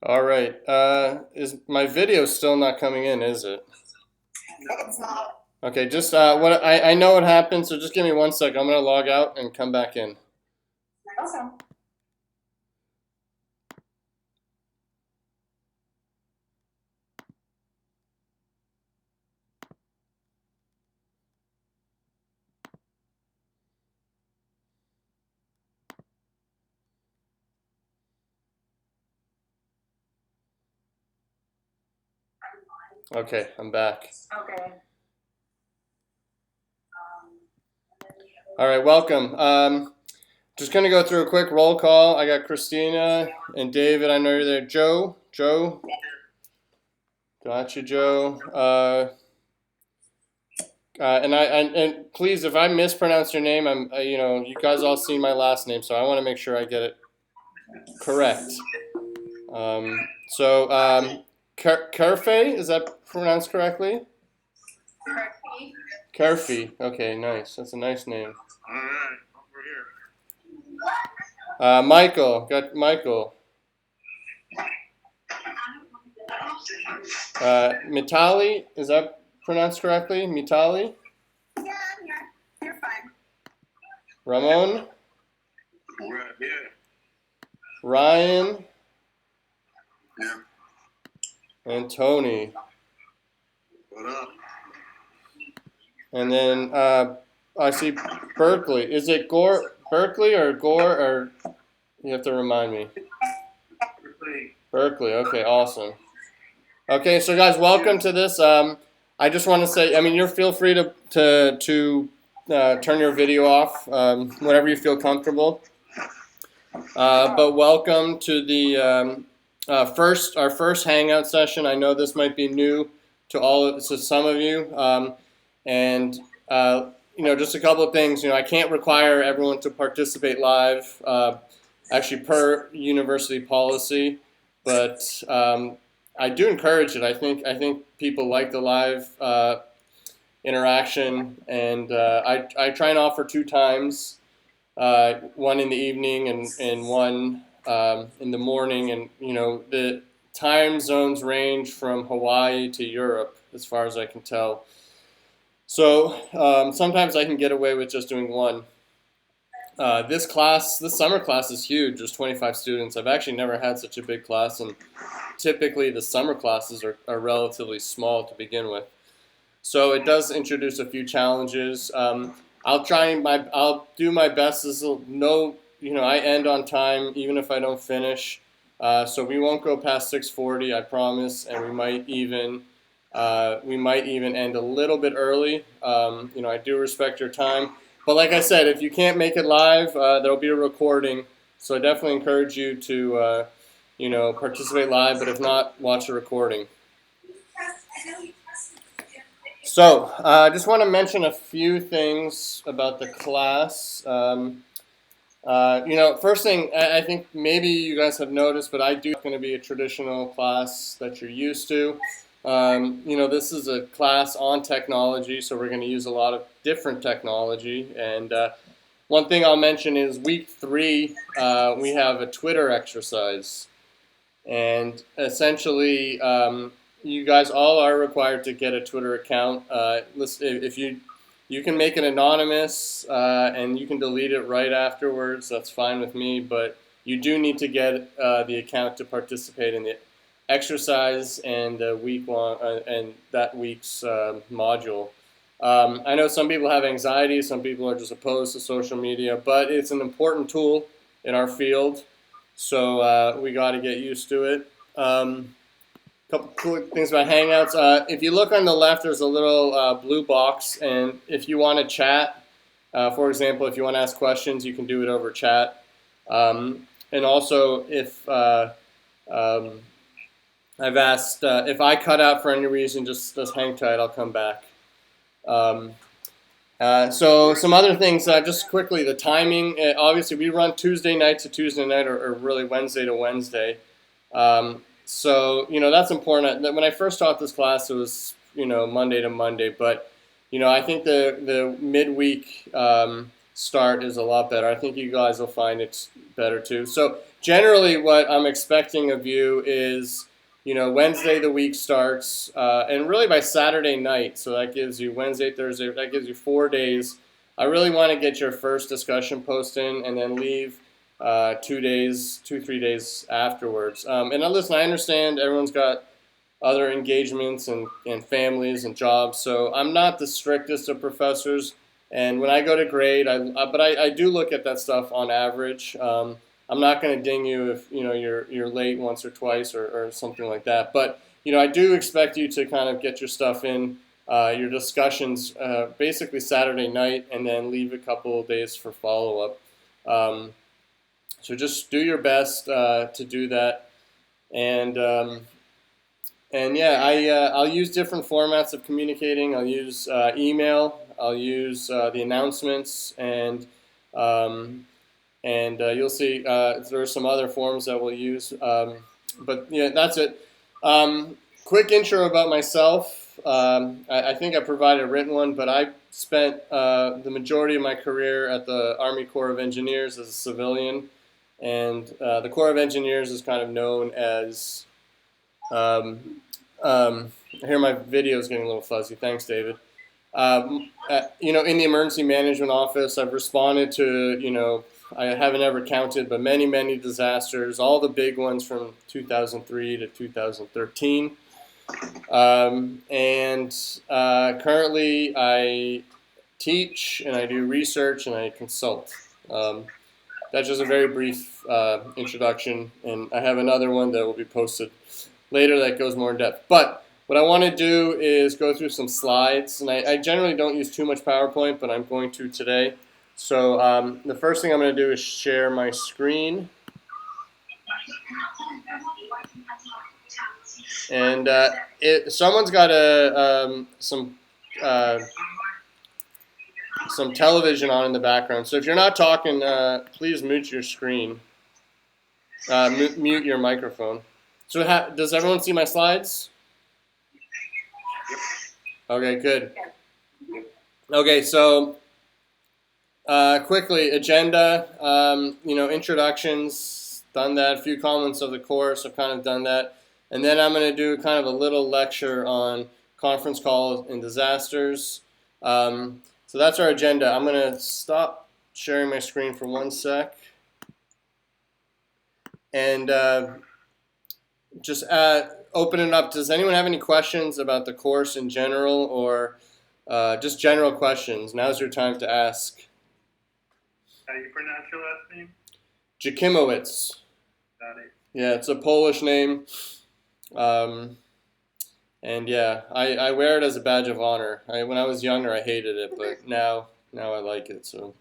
All right. Is my video still not coming in, is it? It's not. Okay, just what I know what happened, so just give me 1 sec. I'm gonna log out and come back in. Okay. Okay, I'm back. Okay. All right, welcome. Just gonna go through a quick roll call. I got Christina and David. I know you're there. Joe, got you, Joe. And please, if I mispronounce your name, you guys all seen my last name, so I want to make sure I get it correct. Kerfe, is that pronounced correctly? Kerfe. Okay, nice. That's a nice name. All right, over here. Michael, got Michael. Mitali, is that pronounced correctly? Mitali? Yeah, you're fine. Ramon? Right here. Ryan? Yeah. And Tony. What up? And then I see Berkeley. Is it Berkeley or Gore, or you have to remind me? Berkeley. Okay, awesome. Okay, so guys, welcome to this. I just want to say, you're feel free to turn your video off whenever you feel comfortable. But welcome to the our first hangout session. I know this might be new to some of you, and just a couple of things. I can't require everyone to participate live, actually per university policy, but I do encourage it. I think people like the live interaction, and I try and offer 2 times, one in the evening and one in the morning. And the time zones range from Hawaii to Europe, as far as I can tell. So sometimes I can get away with just doing one. This summer class is huge. There's 25 students. I've actually never had such a big class, and typically the summer classes are relatively small to begin with. So it does introduce a few challenges. I'll do my best. I end on time even if I don't finish. So we won't go past 6:40, I promise, and we might even end a little bit early. I do respect your time. But like I said, if you can't make it live, there'll be a recording. So I definitely encourage you to, participate live. But if not, watch the recording. So I just want to mention a few things about the class. First thing, I think maybe you guys have noticed, but I do think it's going to be a traditional class that you're used to. This is a class on technology, so we're going to use a lot of different technology. And one thing I'll mention is week 3, we have a Twitter exercise. And essentially, you guys all are required to get a Twitter account. If you can make it anonymous and you can delete it right afterwards, that's fine with me. But you do need to get the account to participate in the exercise and that week's module. I know some people have anxiety, some people are just opposed to social media, but it's an important tool in our field, so we got to get used to it. Couple cool things about Hangouts. If you look on the left, there's a little blue box, and if you want to chat, for example, if you want to ask questions, you can do it over chat. And also, if I've asked if I cut out for any reason, just hang tight, I'll come back. So some other things, just quickly, the timing. Obviously, we run Tuesday night to Tuesday night, or really Wednesday to Wednesday. So that's important. When I first taught this class, it was Monday to Monday, but I think the midweek start is a lot better. I think you guys will find it's better too. So generally what I'm expecting of you is, Wednesday the week starts, and really by Saturday night. So that gives you Wednesday, Thursday. That gives you 4 days. I really want to get your first discussion post in, and then leave 3 days afterwards. And now listen, I understand everyone's got other engagements and families and jobs. So I'm not the strictest of professors. And when I go to grade, but I do look at that stuff on average. I'm not going to ding you if you're late once or twice or something like that. But I do expect you to kind of get your stuff in, your discussions, basically Saturday night, and then leave a couple of days for follow up. So just do your best to do that, and yeah, I'll use different formats of communicating. I'll use email. I'll use the announcements, and you'll see there are some other forms that we'll use. But yeah, that's it. Quick intro about myself. I think I provided a written one, but I spent the majority of my career at the Army Corps of Engineers as a civilian, and the Corps of Engineers is kind of known as here my video is getting a little fuzzy. Thanks, David. In the emergency management office, I've responded to, I haven't ever counted, but many, many disasters, all the big ones from 2003 to 2013. Currently, I teach and I do research and I consult. That's just a very brief introduction, and I have another one that will be posted later that goes more in depth. But what I want to do is go through some slides, and I generally don't use too much PowerPoint, but I'm going to today. So the first thing I'm going to do is share my screen. And someone's got some television on in the background. So if you're not talking, please mute your screen. Mute your microphone. So does everyone see my slides? Okay, good. Okay, so quickly, agenda, introductions, done that. A few comments of the course, I've kind of done that. And then I'm going to do kind of a little lecture on conference calls and disasters. So that's our agenda. I'm going to stop sharing my screen for 1 sec. And just open it up. Does anyone have any questions about the course in general, or just general questions? Now's your time to ask. How do you pronounce your last name? Jakimowicz. Got it. Yeah, it's a Polish name. And yeah, I wear it as a badge of honor. When I was younger, I hated it, but now I like it. So.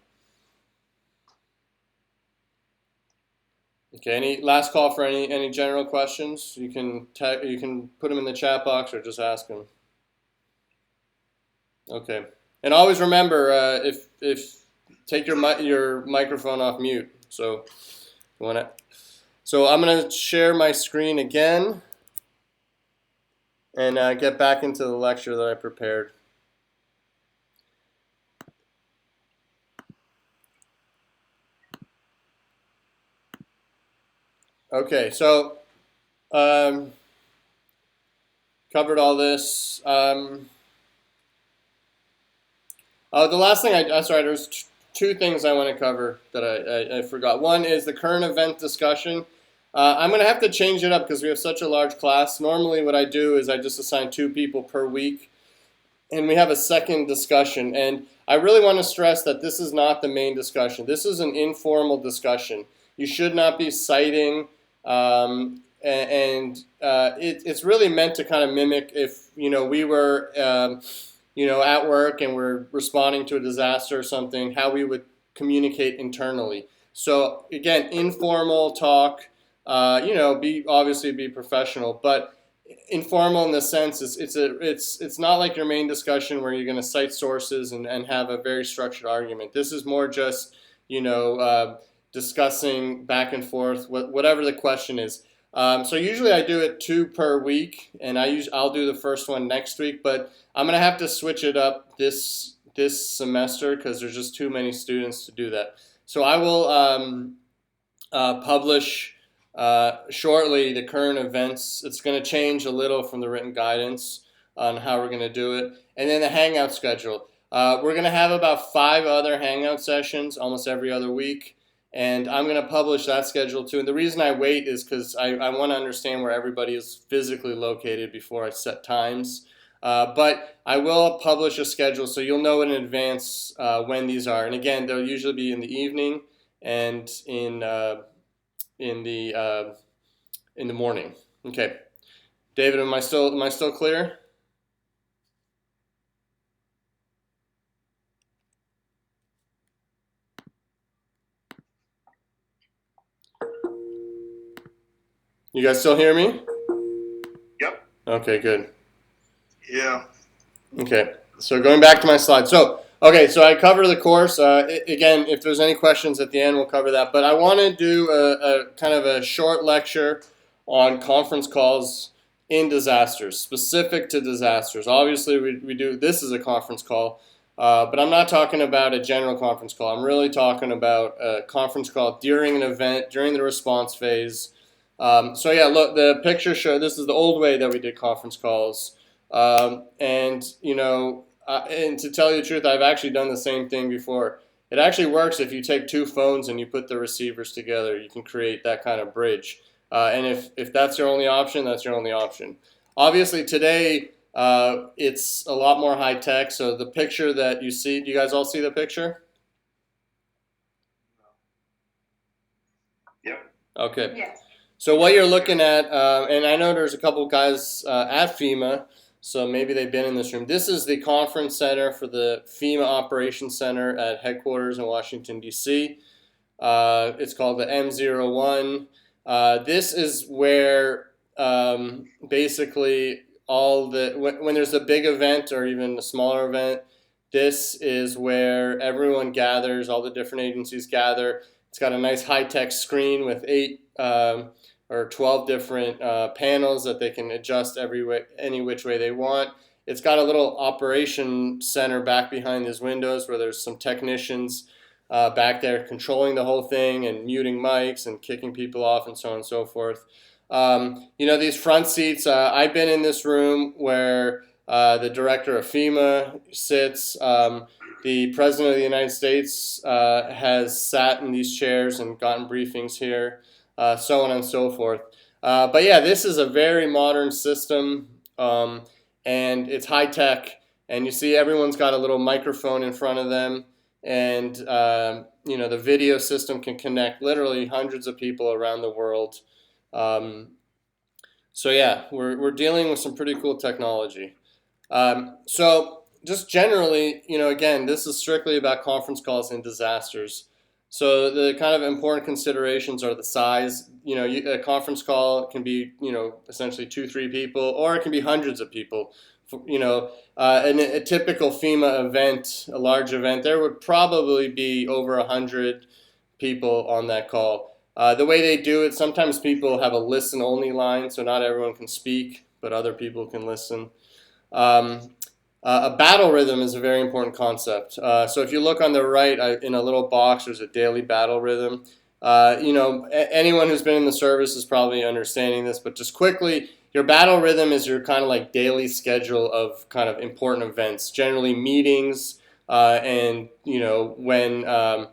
Okay, any last call for any general questions? You can put them in the chat box or just ask them. Okay, and always remember if take your microphone off mute. So I'm gonna share my screen again and get back into the lecture that I prepared. Okay, so covered all this. The last thing there's two things I want to cover that I forgot. One is the current event discussion. I'm going to have to change it up because we have such a large class. Normally what I do is I just assign 2 people per week, and we have a second discussion. And I really want to stress that this is not the main discussion. This is an informal discussion. You should not be citing, it's really meant to kind of mimic if we were at work and we're responding to a disaster or something, how we would communicate internally. So again, informal talk. Obviously be professional, but informal in the sense it's not like your main discussion where you're going to cite sources and have a very structured argument. This is more just discussing back and forth whatever the question is. So usually I do it 2 per week, and I'll do the first one next week, but I'm gonna have to switch it up this semester because there's just too many students to do that. So I will publish shortly the current events. It's going to change a little from the written guidance on how we're going to do it. And then the hangout schedule. We're going to have about 5 other hangout sessions almost every other week. And I'm going to publish that schedule too. And the reason I wait is because I want to understand where everybody is physically located before I set times. But I will publish a schedule so you'll know in advance when these are. And again, they'll usually be in the evening and in the morning. Okay, David, am I still clear? You guys still hear me? Yep. Okay, good. Yeah. Okay, so going back to my slide. So I cover the course. Again, if there's any questions at the end, we'll cover that. But I want to do a kind of a short lecture on conference calls in disasters, specific to disasters. Obviously, we do this is a conference call, but I'm not talking about a general conference call. I'm really talking about a conference call during an event, during the response phase. So yeah, look, the picture show this is the old way that we did conference calls. And and to tell you the truth, I've actually done the same thing before. It actually works if you take 2 phones and you put the receivers together. You can create that kind of bridge. And if that's your only option, that's your only option. Obviously, today it's a lot more high tech. So the picture that you see, do you guys all see the picture? Yep. Okay. Yes. So what you're looking at, and I know there's a couple guys at FEMA, so maybe they've been in this room. This is the conference center for the FEMA Operations Center at headquarters in Washington, D.C. It's called the M01. This is where basically when there's a big event or even a smaller event, this is where everyone gathers, all the different agencies gather. It's got a nice high-tech screen with 8 or 12 different panels that they can adjust any which way they want. It's got a little operation center back behind these windows where there's some technicians back there controlling the whole thing and muting mics and kicking people off and so on and so forth. These front seats, I've been in this room where the director of FEMA sits. The President of the United States has sat in these chairs and gotten briefings here. So on and so forth. But yeah, this is a very modern system, and it's high tech. And you see, everyone's got a little microphone in front of them, and the video system can connect literally hundreds of people around the world. So yeah, we're dealing with some pretty cool technology. So just generally, again, this is strictly about conference calls and disasters. So the kind of important considerations are the size. A conference call can be, essentially 2-3 people, or it can be hundreds of people. In a typical FEMA event, a large event, there would probably be over 100 people on that call. The way they do it, sometimes people have a listen-only line, so not everyone can speak, but other people can listen. A battle rhythm is a very important concept. So if you look on the right in a little box, there's a daily battle rhythm. Anyone who's been in the service is probably understanding this, but just quickly, your battle rhythm is your kind of like daily schedule of kind of important events, generally meetings, and when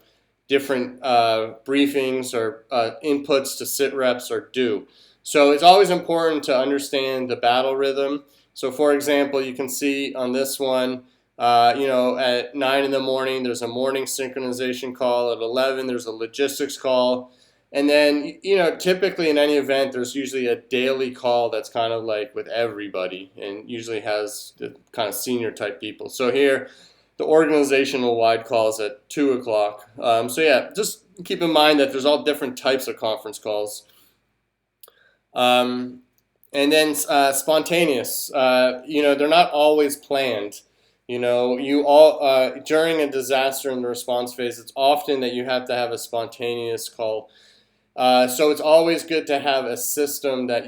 different briefings or inputs to sit reps are due. So it's always important to understand the battle rhythm. So for example, you can see on this one, at 9 in the morning, there's a morning synchronization call. At 11, there's a logistics call. And then, typically in any event, there's usually a daily call that's kind of like with everybody and usually has the kind of senior type people. So here, the organizational wide calls at 2 o'clock. So yeah, just keep in mind that there's all different types of conference calls. And then spontaneous. They're not always planned. During a disaster in the response phase, it's often that you have to have a spontaneous call. So it's always good to have a system that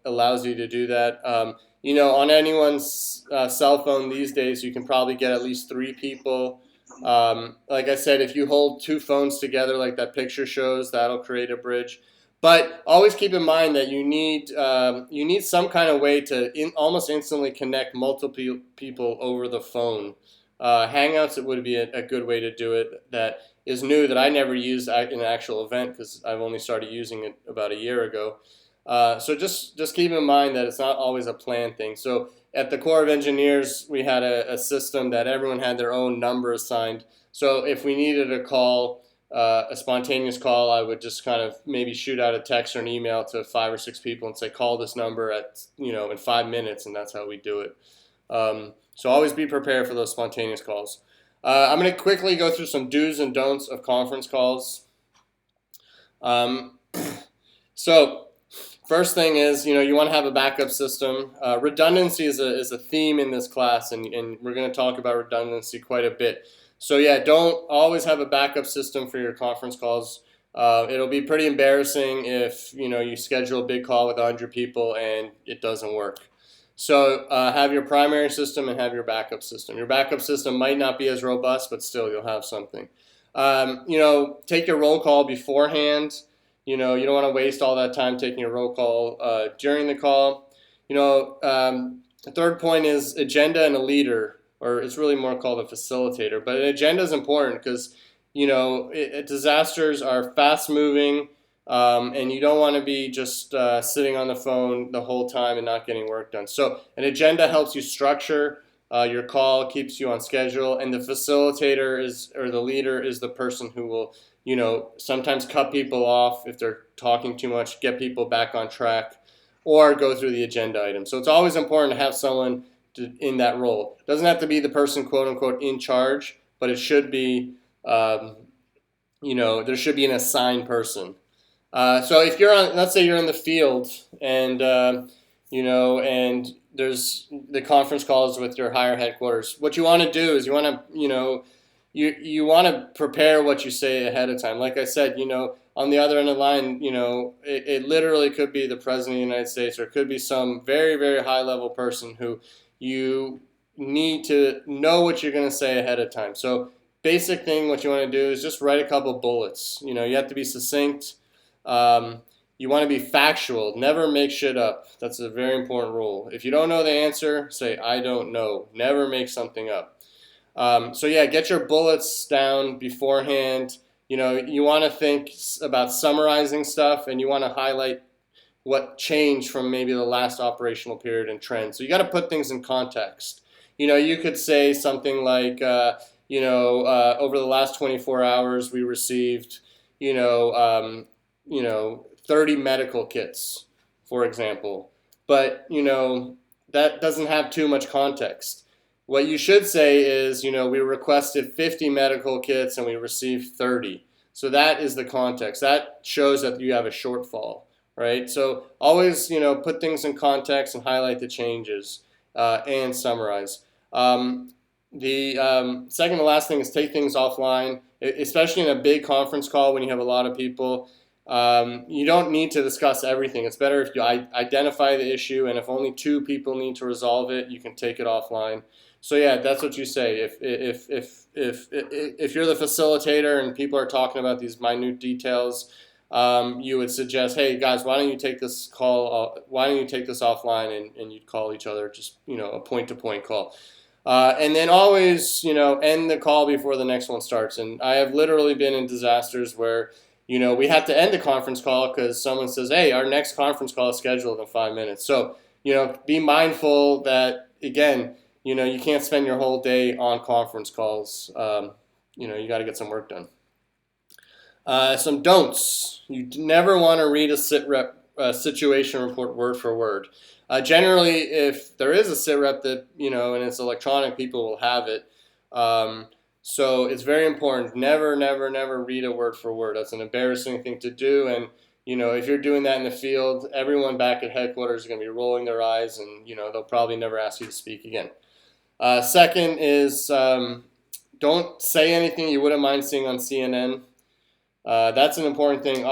allows you to do that. On anyone's cell phone these days, you can probably get at least 3 people. Like I said, if you hold 2 phones together like that picture shows, that'll create a bridge. But always keep in mind that you need some kind of way to almost instantly connect multiple people over the phone. Hangouts, it would be a good way to do it. That is new, that I never used in an actual event because I've only started using it about a year ago. So just keep in mind that it's not always a planned thing. So at the Corps of Engineers, we had a system that everyone had their own number assigned. So if we needed a call, a spontaneous call, I would just kind of maybe shoot out a text or an email to 5 or 6 people and say, call this number at, in 5 minutes, and that's how we do it. So always be prepared for those spontaneous calls. I'm going to quickly go through some do's and don'ts of conference calls. So first thing is, you want to have a backup system. Redundancy is a theme in this class, and we're going to talk about redundancy quite a bit. So yeah, don't always have a backup system for your conference calls. It'll be pretty embarrassing if you schedule a big call with 100 people and it doesn't work. So have your primary system and have your backup system. Your backup system might not be as robust, but still you'll have something. Take your roll call beforehand. You don't want to waste all that time taking a roll call during the call. The third point is agenda and a leader, or it's really more called a facilitator. But an agenda is important because disasters are fast moving, and you don't want to be just sitting on the phone the whole time and not getting work done. So an agenda helps you structure your call, keeps you on schedule, and the facilitator or the leader is the person who will sometimes cut people off if they're talking too much, get people back on track, or go through the agenda items. So it's always important to have someone in that role. It doesn't have to be the person, quote unquote, in charge, but it should be, there should be an assigned person. So if let's say you're in the field and, and there's the conference calls with your higher headquarters, what you want to do is you want to, you want to prepare what you say ahead of time. Like I said, on the other end of the line, it literally could be the President of the United States, or it could be some very, very high level person who you need to know what you're going to say ahead of time. So basic thing, what you want to do is just write a couple bullets. You have to be succinct. You want to be factual. Never make shit up. That's a very important rule. If you don't know the answer, say, I don't know. Never make something up. So yeah, get your bullets down beforehand. You want to think about summarizing stuff, and you want to highlight what changed from maybe the last operational period and trend. So you got to put things in context. You could say something like, over the last 24 hours, we received, 30 medical kits, for example. But, that doesn't have too much context. What you should say is, we requested 50 medical kits and we received 30. So that is the context. That shows that you have a shortfall, right? So always, put things in context and highlight the changes and summarize. The second to last thing is take things offline, especially in a big conference call when you have a lot of people. You don't need to discuss everything. It's better if you identify the issue, and if only 2 people need to resolve it, you can take it offline. So yeah, that's what you say. If you're the facilitator and people are talking about these minute details, you would suggest, hey guys, why don't you take this call? Why don't you take this offline, and you'd call each other, just a point-to-point call. And then always end the call before the next one starts. And I have literally been in disasters where we have to end the conference call because someone says, hey, our next conference call is scheduled in 5 minutes. So be mindful that, again, you can't spend your whole day on conference calls. You got to get some work done. Some don'ts. You never want to read a situation report word for word. Generally, if there is a SITREP that, and it's electronic, people will have it. So it's very important. Never, never, never read a word for word. That's an embarrassing thing to do. And, if you're doing that in the field, everyone back at headquarters is going to be rolling their eyes, and, they'll probably never ask you to speak again. Second is don't say anything you wouldn't mind seeing on CNN. That's an important thing.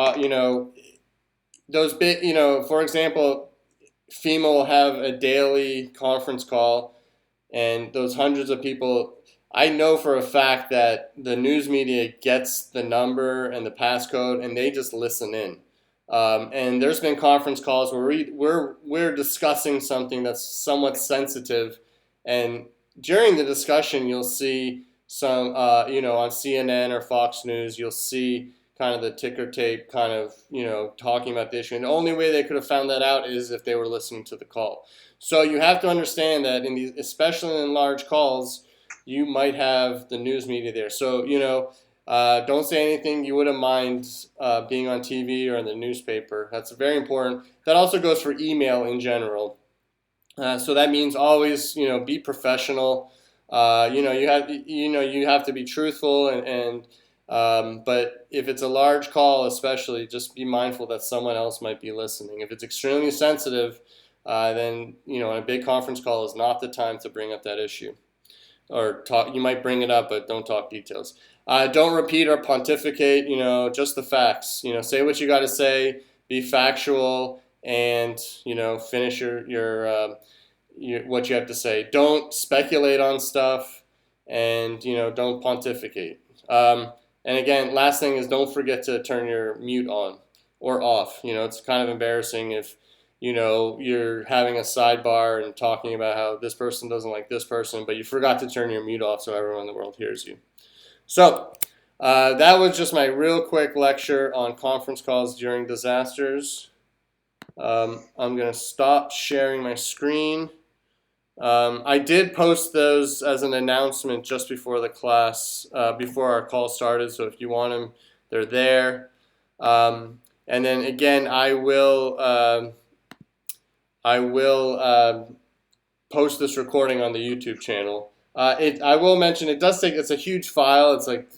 Those big, for example, FEMA will have a daily conference call, and those hundreds of people, I know for a fact that the news media gets the number and the passcode, and they just listen in. And there's been conference calls where we're discussing something that's somewhat sensitive, and during the discussion, you'll see some, on CNN or Fox News, you'll see kind of the ticker tape kind of, talking about the issue. And the only way they could have found that out is if they were listening to the call. So you have to understand that especially in large calls, you might have the news media there. So, don't say anything you wouldn't mind being on TV or in the newspaper. That's very important. That also goes for email in general. So that means always, be professional. You have to be truthful, but if it's a large call, especially, just be mindful that someone else might be listening. If it's extremely sensitive, then a big conference call is not the time to bring up that issue. Or talk. You might bring it up, but don't talk details. Don't repeat or pontificate. Just the facts. Say what you got to say. Be factual, and finish your what you have to say. Don't speculate on stuff, and don't pontificate. And again, last thing is don't forget to turn your mute on or off. It's kind of embarrassing if you're having a sidebar and talking about how this person doesn't like this person, but you forgot to turn your mute off so everyone in the world hears you. So that was just my real quick lecture on conference calls during disasters. I'm going to stop sharing my screen. I did post those as an announcement just before the class, before our call started. So if you want them, they're there. And then again, I will post this recording on the YouTube channel. I will mention it's a huge file. It's like,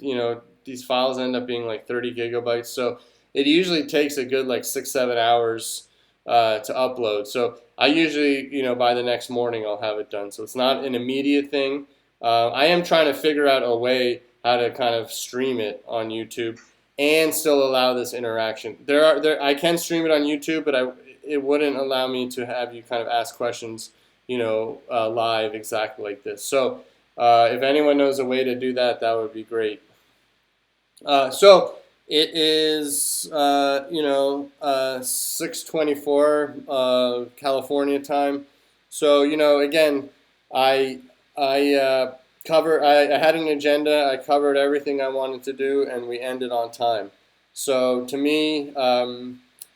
these files end up being like 30 gigabytes. So it usually takes a good like 6-7 hours to upload. So I usually, by the next morning, I'll have it done. So it's not an immediate thing. I am trying to figure out a way how to kind of stream it on YouTube and still allow this interaction. I can stream it on YouTube, but it wouldn't allow me to have you kind of ask questions, live exactly like this. So if anyone knows a way to do that, that would be great. So it is, 6:24 California time. So, again, I had an agenda. I covered everything I wanted to do, and we ended on time. So to me,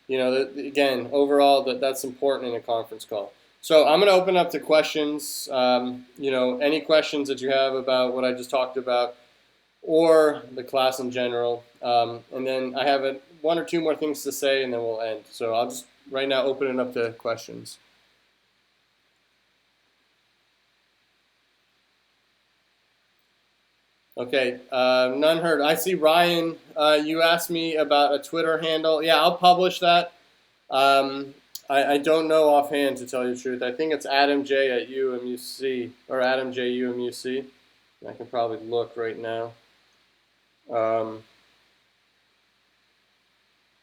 again, overall, that's important in a conference call. So I'm going to open up to questions. Any questions that you have about what I just talked about, or the class in general. And then I have one or two more things to say, and then we'll end. So I'll just right now open it up to questions. Okay, none heard. I see Ryan, you asked me about a Twitter handle. Yeah, I'll publish that. I don't know offhand, to tell you the truth. I think it's Adam J at UMUC, or Adam J UMUC. I can probably look right now.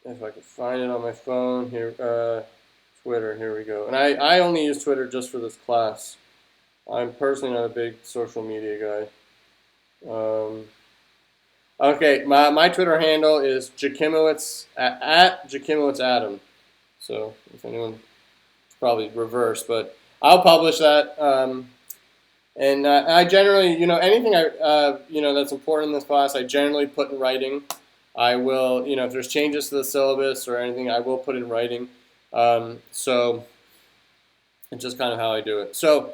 If I could find it on my phone here, Twitter, here we go. And I only use Twitter just for this class. I'm personally not a big social media guy. Okay, my Twitter handle is Jakimowicz, at Jakimowicz Adam. So if anyone, it's probably reverse, but I'll publish that. And I generally, anything that's important in this class, I generally put in writing. I will, if there's changes to the syllabus or anything, I will put in writing. So it's just kind of how I do it. So,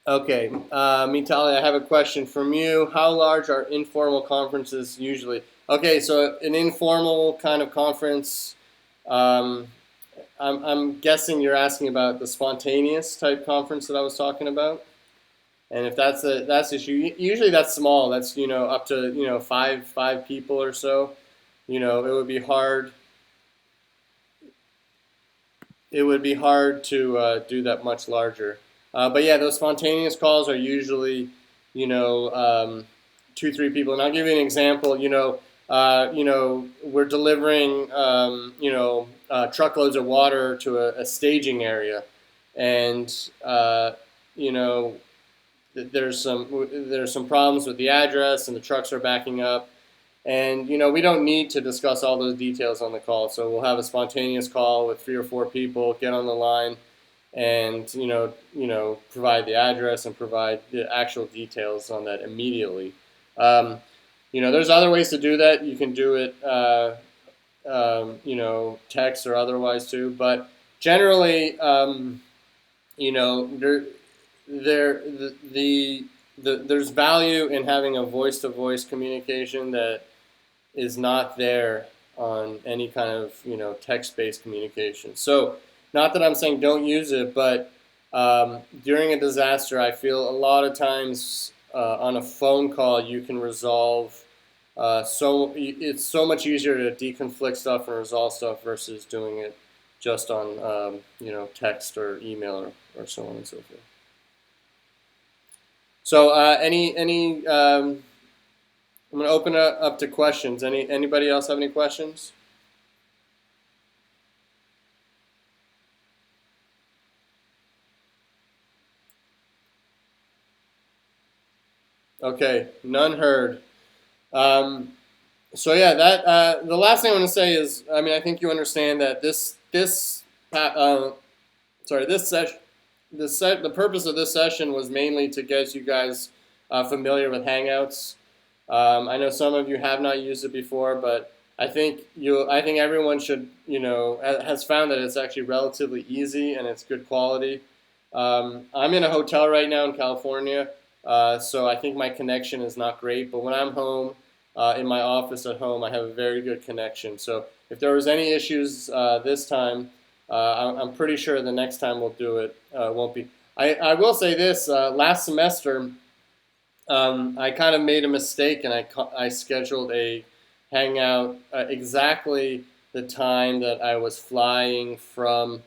okay, Mitali, I have a question from you. How large are informal conferences usually? Okay, so an informal kind of conference, I'm guessing you're asking about the spontaneous type conference that I was talking about. And if that's issue, usually that's small. That's up to five people or so. It would be hard. It would be hard to do that much larger. But yeah, those spontaneous calls are usually 2-3 people. And I'll give you an example. We're delivering truckloads of water to a staging area, and there's some problems with the address, and the trucks are backing up, And we don't need to discuss all those details on the call. So we'll have a spontaneous call with 3 or 4 people, get on the line, and provide the address and provide the actual details on that immediately. There's other ways to do that. You can do it, text or otherwise too. But generally, there's value in having a voice-to-voice communication that is not there on any kind of text-based communication. So, not that I'm saying don't use it, but during a disaster, I feel a lot of times on a phone call you can resolve. It's so much easier to deconflict stuff and resolve stuff versus doing it just on text or email or so on and so forth. So I'm going to open it up to questions. Anybody else have any questions? Okay, none heard. So yeah, that the last thing I want to say is, I think you understand that the purpose of this session was mainly to get you guys familiar with Hangouts. I know some of you have not used it before, but I think everyone should, has found that it's actually relatively easy and it's good quality. I'm in a hotel right now in California, so I think my connection is not great. But when I'm home, in my office at home, I have a very good connection. So if there was any issues this time, I'm pretty sure the next time we'll do it won't be. I will say this: last semester, I kind of made a mistake, and I scheduled a hangout exactly the time that I was flying from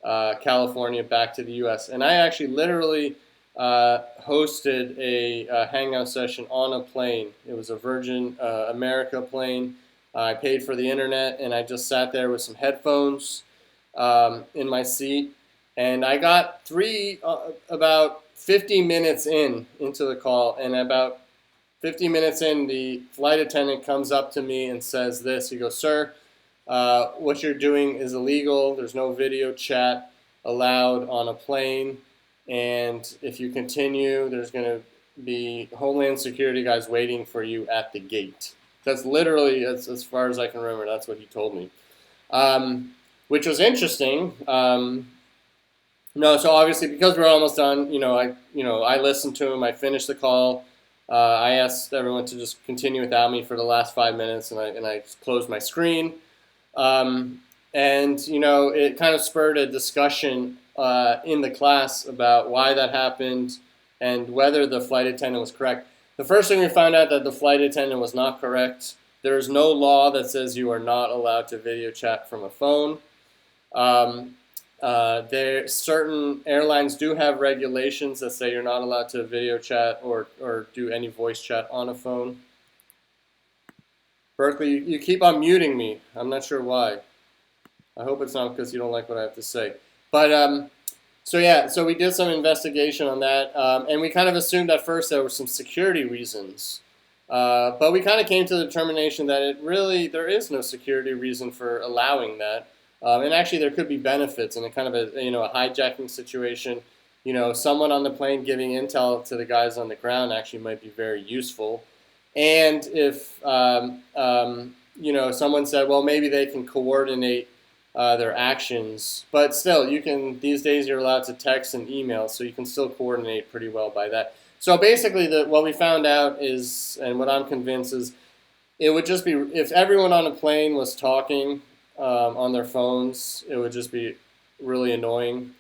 California back to the U.S. And I actually literally hosted a hangout session on a plane. It was a Virgin America plane. I paid for the internet, and I just sat there with some headphones in my seat, and I got about 50 minutes into the call, and about 50 minutes in, the flight attendant comes up to me and says this. He goes, "Sir, what you're doing is illegal. There's no video chat allowed on a plane, and if you continue, there's going to be Homeland Security guys waiting for you at the gate." That's literally, as far as I can remember, that's what he told me, which was interesting. No, so obviously because we're almost done, I listened to him. I finished the call. I asked everyone to just continue without me for the last 5 minutes, and I closed my screen. And it kind of spurred a discussion in the class about why that happened and whether the flight attendant was correct. The first thing we found out that the flight attendant was not correct. There is no law that says you are not allowed to video chat from a phone. Certain airlines do have regulations that say you're not allowed to video chat or do any voice chat on a phone. Berkeley, you keep on muting me. I'm not sure why. I hope it's not because you don't like what I have to say. But so we did some investigation on that, and we kind of assumed at first there were some security reasons. But we kind of came to the determination that there is no security reason for allowing that. And actually, there could be benefits in a kind of a hijacking situation. Someone on the plane giving intel to the guys on the ground actually might be very useful. And if someone said, well, maybe they can coordinate their actions, but still, these days you're allowed to text and email, so you can still coordinate pretty well by that. So basically, what we found out is, and what I'm convinced is, it would just be if everyone on a plane was talking on their phones, it would just be really annoying.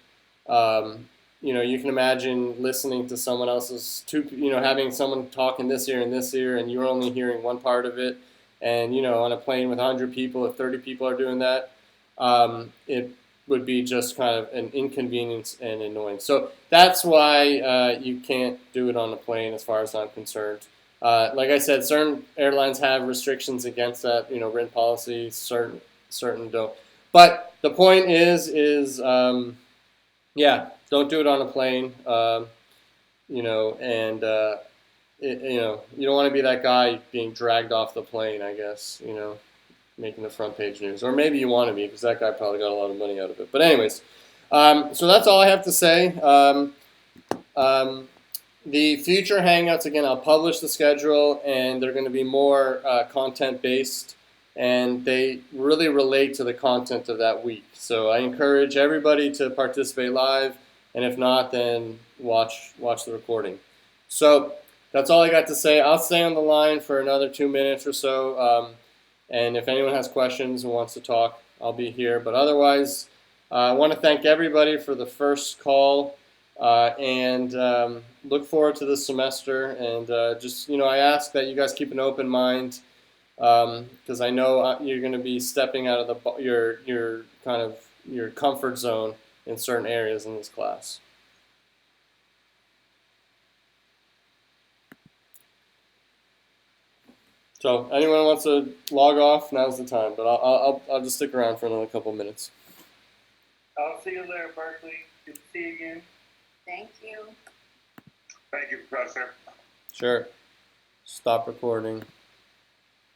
You can imagine listening to someone else's, having someone talk in this ear and this ear, and you're only hearing one part of it. And, on a plane with 100 people, if 30 people are doing that, it would be just kind of an inconvenience and annoying. So that's why you can't do it on a plane as far as I'm concerned. Like I said, certain airlines have restrictions against that, written policy, certain don't. But the point is don't do it on a plane, you don't want to be that guy being dragged off the plane, I guess, making the front page news. Or maybe you want to be, because that guy probably got a lot of money out of it. But anyways, so that's all I have to say. The future Hangouts, again, I'll publish the schedule, and they're going to be more content-based, and they really relate to the content of that week. So I encourage everybody to participate live, and if not, then watch the recording. So that's all I got to say. I'll stay on the line for another 2 minutes or so, and if anyone has questions and wants to talk, I'll be here. But otherwise, I want to thank everybody for the first call. And look forward to this semester. And I ask that you guys keep an open mind, because I know you're going to be stepping out of your kind of your comfort zone in certain areas in this class. So anyone wants to log off, now's the time. But I'll just stick around for another couple minutes. I'll see you later, Berkeley. Good to see you again. Thank you. Thank you, Professor. Sure. Stop recording.